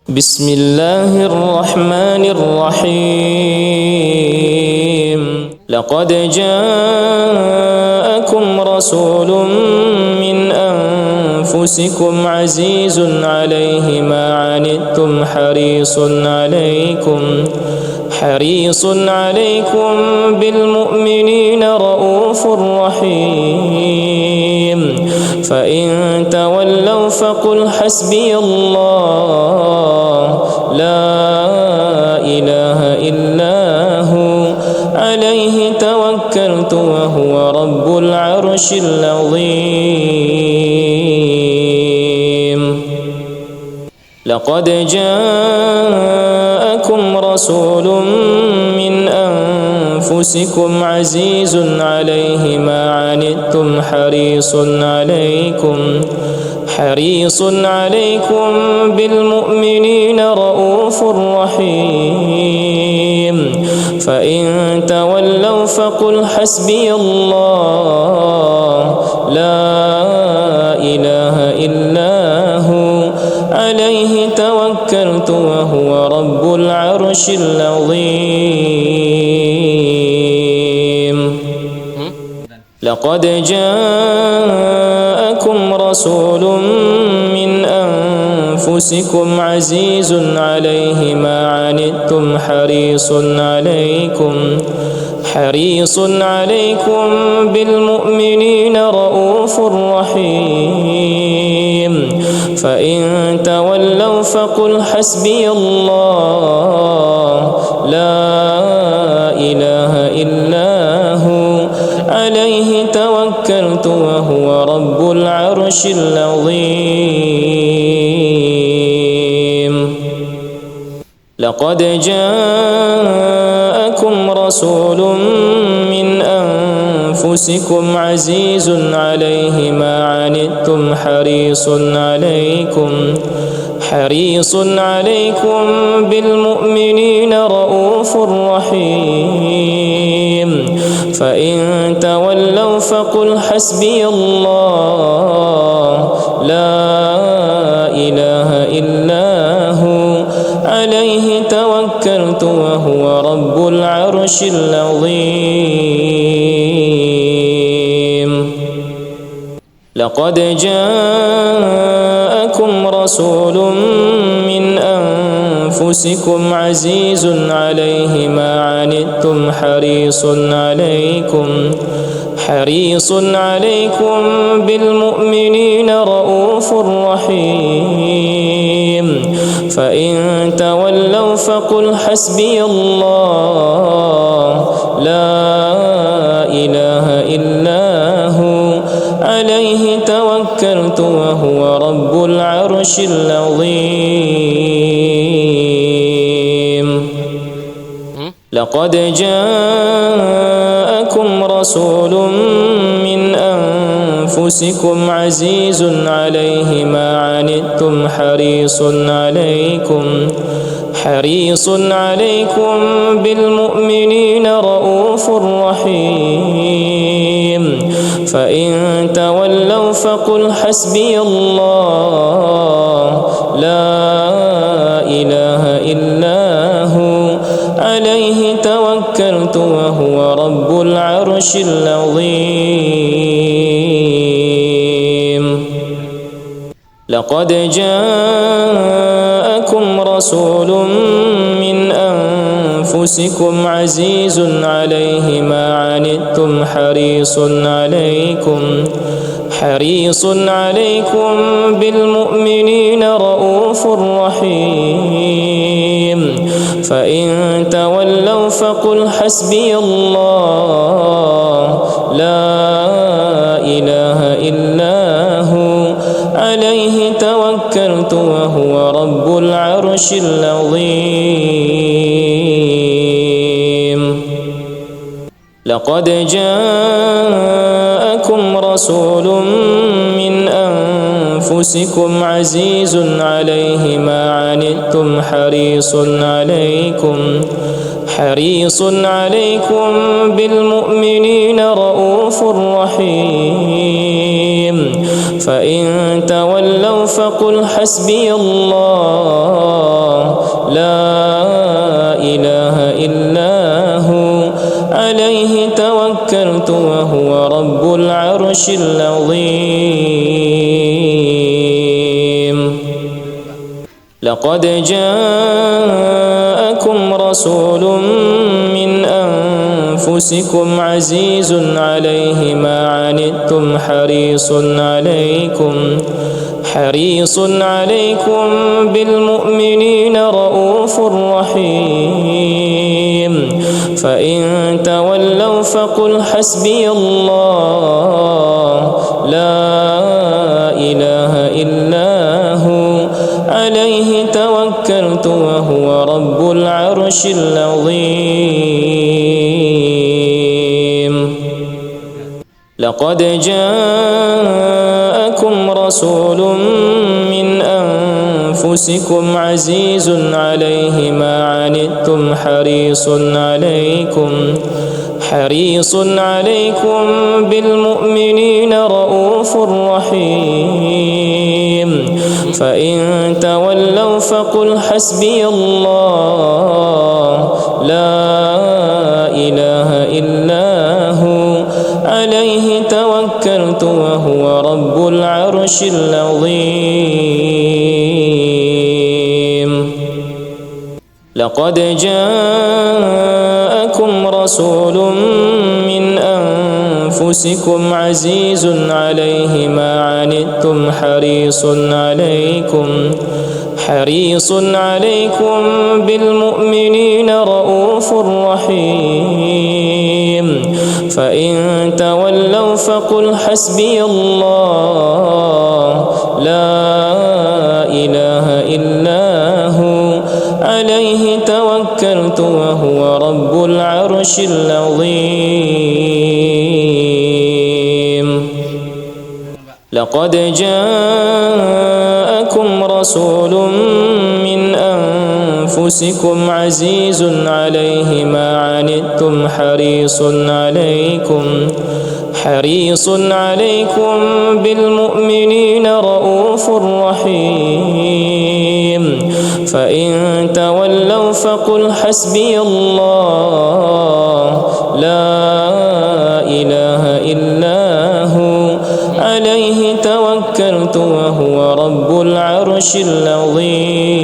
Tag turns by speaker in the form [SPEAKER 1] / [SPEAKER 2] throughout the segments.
[SPEAKER 1] بسم الله الرحمن الرحيم لقد جاءكم رسول من أنفسكم عزيز عليه ما عنتم حريص عليكم بالمؤمنين رؤوف رحيم فإن تولوا فقل حسبي الله لا إله إلا هو عليه توكلت وهو رب العرش العظيم لقد جاءكم رسول من أنفسكم عزيز عليه ما عنتم حريص عليكم بالمؤمنين رؤوف رحيم فإن تولوا فقل حسبي الله لا إله إلا هو عليه توكلت وهو رب العرش العظيم لقد جاءكم رسول من أنفسكم عزيز عليه ما عنتم حريص عليكم بالمؤمنين رؤوف رحيم فإن تولوا فقل حسبي الله لا إله إلا هو عليه توكلت وهو رب العرش العظيم لقد جاءكم رسول من أنفسكم عزيز عليه ما عنتم حريص عليكم بالمؤمنين رؤوف رحيم فإن تولوا فقل حسبي الله لا إله إلا هو عليه توكلت وهو رب العرش العظيم لقد جاءكم رسول من أنفسكم عزيز عليه ما عنتم حريص عليكم بالمؤمنين رؤوف رحيم فإن تولوا فقل حسبي الله لا إله إلا هو عليه توكلت وهو رب العرش العظيم لقد جاءكم رسول من أنفسكم عزيز عليه ما عنتم حريص عليكم بالمؤمنين رؤوف رحيم فإن تولوا فقل حسبي الله لا إله إلا هو عليه توكلت وهو رب العرش العظيم لقد جاءكم رسول من أنفسكم عزيز عليه ما عنتم حريص عليكم بالمؤمنين رؤوف رحيم فإن تولوا فقل حسبي الله لا إله إلا هو عليه توكلت وهو رب العرش العظيم لقد جاءكم رسول من أنفسكم عزيز عليه ما عنتم حريص عليكم بالمؤمنين رؤوف رحيم فإن تولوا فقل حسبي الله لقد جاءكم رسول من أنفسكم عزيز عليه ما عنتم حريص عليكم بالمؤمنين رؤوف رحيم. فإن تولوا فقل حسبي الله لا إله إلا هو عليه توكلت وهو رب العرش العظيم. لقد جاءكم رسول من أنفسكم عزيز عليه ما عنتم حريص عليكم بالمؤمنين رؤوف رحيم. فإن تولوا فقل حسبي الله لا إله إلا هو عليه توكلت وهو رب العرش العظيم. لقد جاءكم رسول من أنفسكم عزيز عليه ما عنتم حريص عليكم بالمؤمنين رؤوف رحيم. فإن تولوا فقل حسبي الله لا إله إلا هو عليه توكلت وهو رب العرش العظيم. لقد جاءكم رسول من أنفسكم عزيز عليه ما عنتم حريص عليكم بالمؤمنين رؤوف رحيم. فإن تولوا فقل حسبي الله لا إله إلا هو عليه توكلت وهو رب العرش العظيم.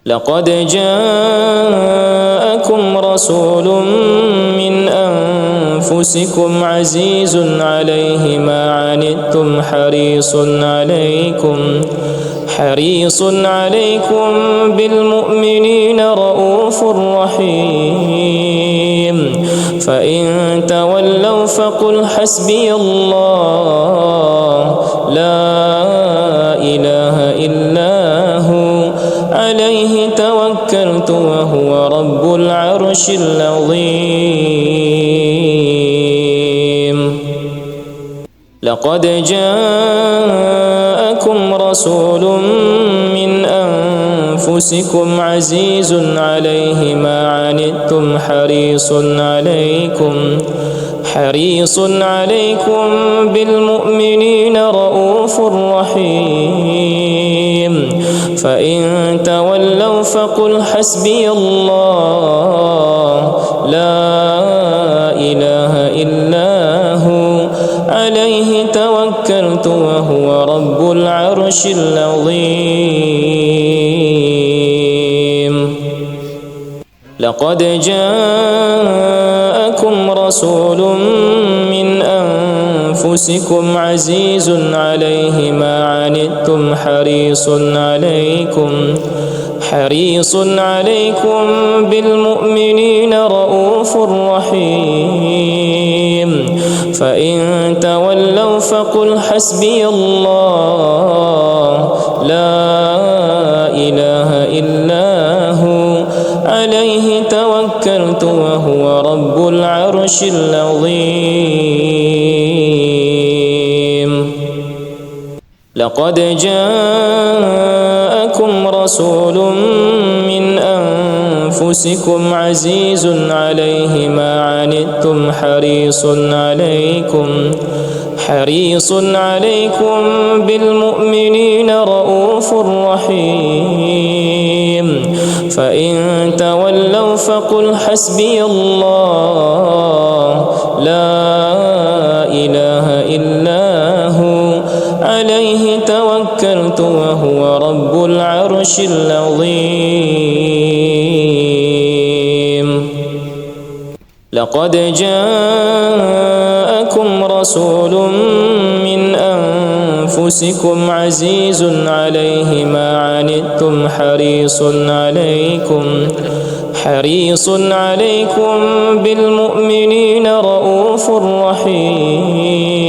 [SPEAKER 1] لقد جاءكم رسول من أنفسكم عزيز عليه ما عنتم حريص عليكم بالمؤمنين رؤوف رحيم. فإن تولوا فقل حسبي الله لا إله إلا هو عليه توكلت وهو رب العرش العظيم. لقد جاءكم رسول من أنفسكم عزيز عليه ما عنتم حريص عليكم بالمؤمنين رؤوف رحيم. فإن تولوا فقل حسبي الله لا إله إلا هو عليه توكلت وهو رب العرش العظيم. لقد جاءكم رسول من أنفسكم عزيز عليه ما عنتم حريص عليكم بالمؤمنين رؤوف رحيم. فإن تولوا فقل حسبي الله لا إله إلا هو عليه توكلت وهو رب العرش العظيم. لقد جاءكم رسول من أنفسكم عزيز عليه ما عنتم حريص عليكم بالمؤمنين رؤوف رحيم. فإن تولوا فقل حسبي الله لا إله إلا هو عليه عليه توكلت وهو رب العرش العظيم لقد جاءكم رسول من أنفسكم عزيز عليه ما عنتم حريص عليكم بالمؤمنين رؤوف رحيم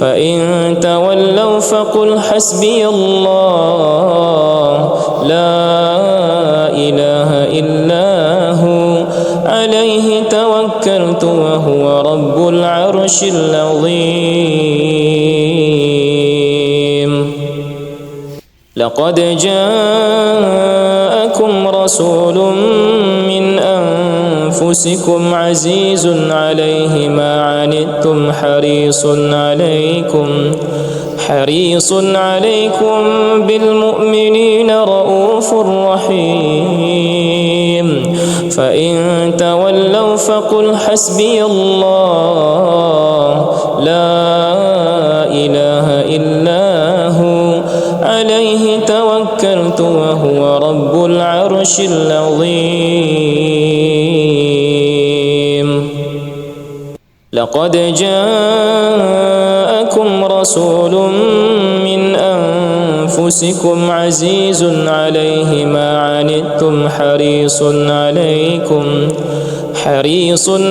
[SPEAKER 1] فإن تولوا فقل حسبي الله لا إله إلا هو عليه توكلت وهو رب العرش العظيم لقد جاءكم رسول من أنفسكم عزيز عليه ما عنتم حريص عليكم بالمؤمنين رؤوف رحيم فإن تولوا فقل حسبي الله لا إله إلا هو عليه توكلت وهو رب العرش العظيم لقد جاءكم رسول من أنفسكم عزيز عليه ما عنتم حريص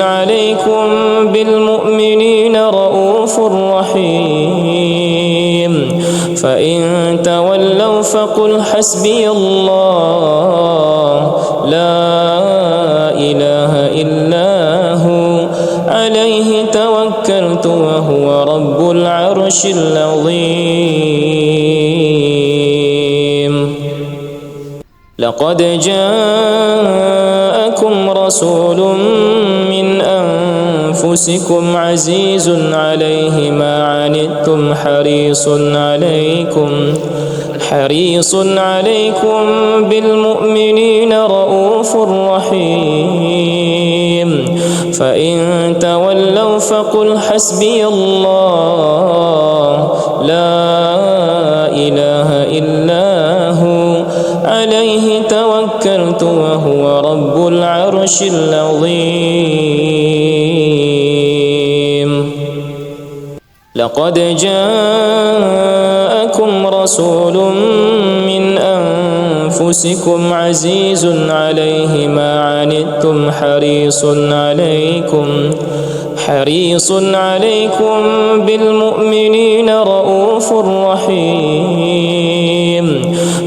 [SPEAKER 1] عليكم بالمؤمنين رؤوف رحيم فإن تولوا فقل حسبي الله لا إله إلا هو عليه توكلت وهو رب العرش العظيم لقد جاءكم رسول من أنفسكم عزيز عليه ما عنتم حريص عليكم بالمؤمنين رؤوف رحيم فإن تولوا فقل حسبي الله لا إله إلا هو عليه توكلت وهو رب العرش العظيم لقد جاءكم رسول من أنفسكم عزيز عليه ما عنتم حريص عليكم بالمؤمنين رؤوف رحيم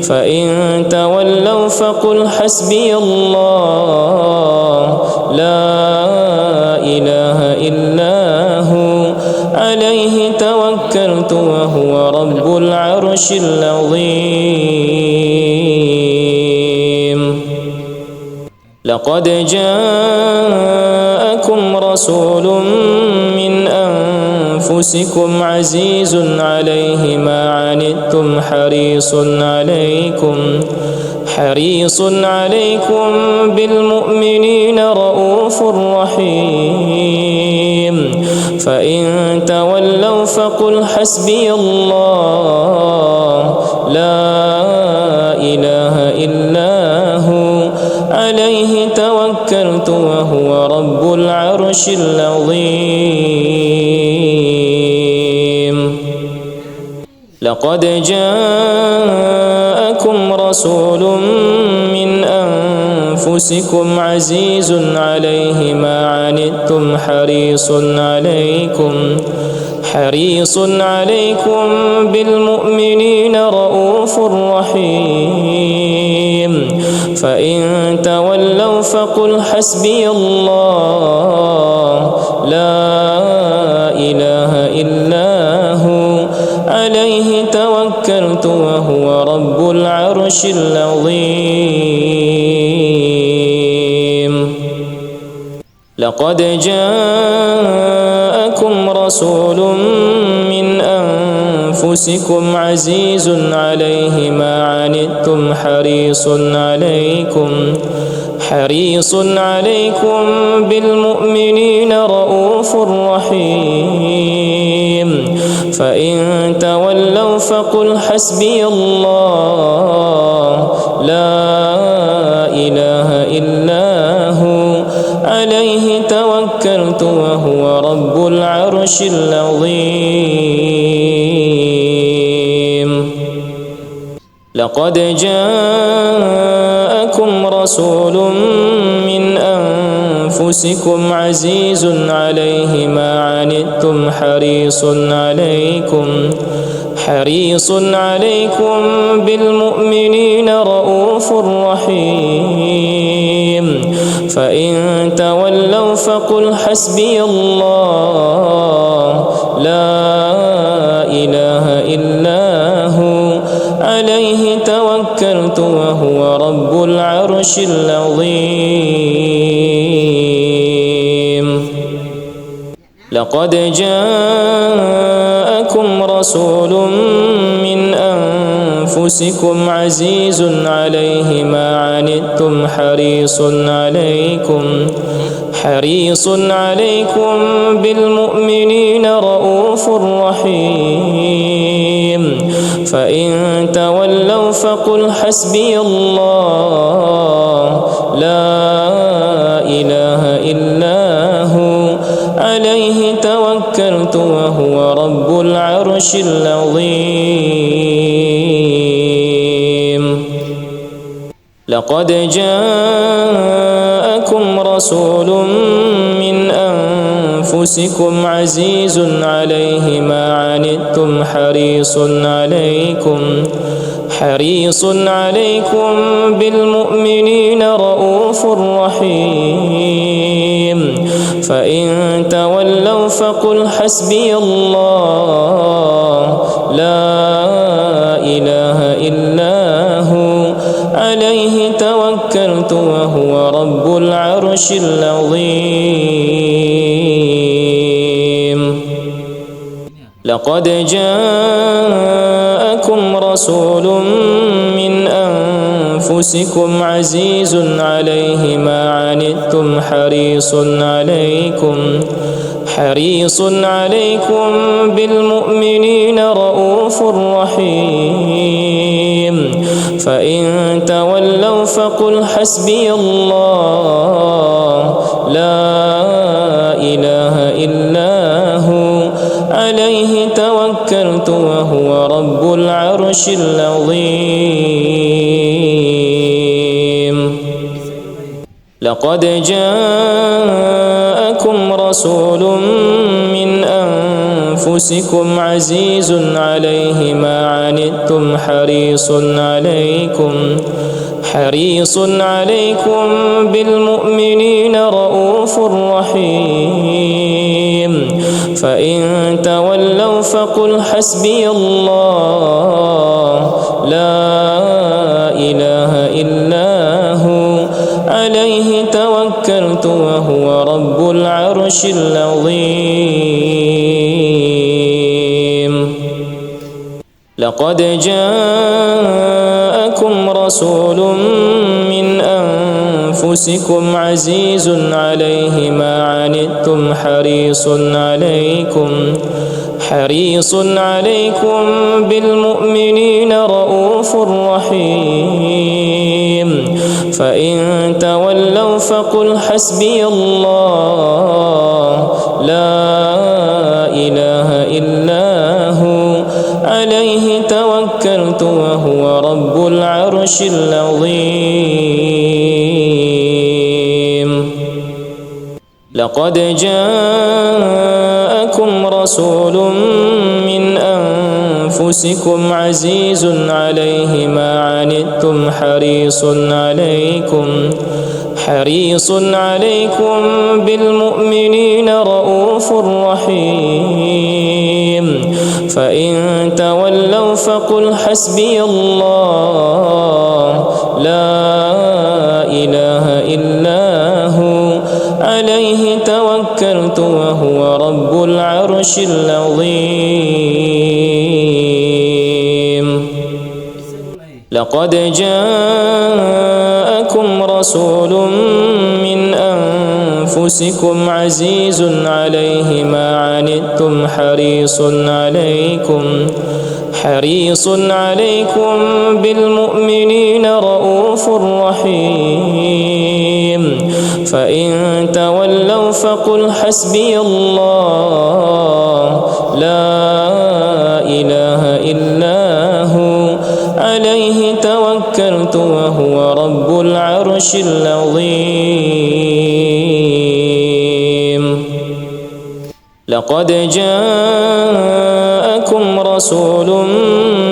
[SPEAKER 1] فإن تولوا فقل حسبي الله لا إله إلا هو عليه توكلت وهو رب العرش العظيم لقد جاءكم رسول من أنفسكم عزيز عليه ما عنتم حريص عليكم بالمؤمنين رؤوف رحيم فإن تولوا فقل حسبي الله لا إله إلا هو عليه توكلت وهو رب العرش العظيم لقد جاءكم رسول من أنفسكم عزيز عليه ما عنتم حريص عليكم بالمؤمنين رؤوف رحيم فإن تولوا فقل حسبي الله لا إله إلا هو عليه توكلت وهو رب العرش العظيم لقد جاءكم رسول من أنفسكم عزيز عليه ما عنتم حريص عليكم بالمؤمنين رؤوف رحيم فإن تولوا فقل حسبي الله لا إله إلا هو عليه توكلت وهو رب العرش العظيم. لقد جاءكم رسول من أنفسكم عزيز عليه ما عنتم حريص عليكم بالمؤمنين رؤوف رحيم. فإن تولوا فقل حسبي الله لا إله إلا هو عليه توكلت وهو رب العرش العظيم. لقد جاءكم رسول من أنفسكم عزيز عليه ما عنتم حريص عليكم بالمؤمنين رؤوف رحيم. فإن تولوا فقل حسبي الله لا إله إلا هو عليه توكلت وهو رب العرش العظيم. لقد جاءكم رسول من أنفسكم عزيز عليه ما عنتم حريص عليكم بالمؤمنين رؤوف رحيم. فإن تولوا فقل حسبي الله لا إله إلا هو عليه توكلت وهو رب العرش العظيم. لقد جاءكم رسول من أنفسكم عزيز عليه ما عنتم حريص عليكم بالمؤمنين رؤوف رحيم. فإن تولوا فقل حسبي الله لا إله إلا هو عليه توكلت وهو رب العرش العظيم. لقد جاءكم رسول من أنفسكم عزيز عليه ما عنتم حريص عليكم بالمؤمنين رؤوف رحيم. فإن تولوا فقل حسبي الله لا إله إلا هو عليه توكلت وهو رب العرش العظيم. لقد جاءكم رسول من أنفسكم عزيز عليه ما عنتم حريص عليكم بالمؤمنين رؤوف رحيم. فإن تولوا فقل حسبي الله لا إله إلا هو عليه توكلت وهو رب العرش العظيم. لقد جاءكم رسول من أنفسكم عزيز عليه ما عنتم حريص عليكم بالمؤمنين رؤوف رحيم. فإن تولوا فقل حسبي الله لا إله إلا هو عليه توكلت وهو رب العرش العظيم. لقد جاءكم رسول من أنفسكم عزيز عليه ما عنتم حريص عليكم بالمؤمنين رؤوف رحيم. فإن تولوا فقل حسبي الله لا إله إلا هو عليه توكلت وهو رب العرش العظيم. لقد جاءكم رسول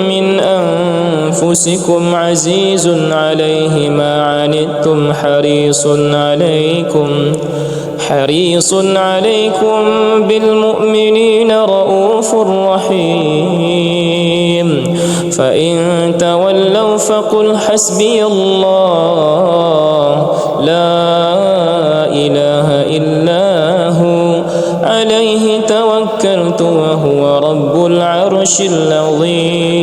[SPEAKER 1] من أنفسكم عزيز عليه ما عنتم حريص عليكم بالمؤمنين رؤوف رحيم. فإن تولوا فقل حسبي الله لا إله إلا هو عليه توكلت وهو رب العرش العظيم.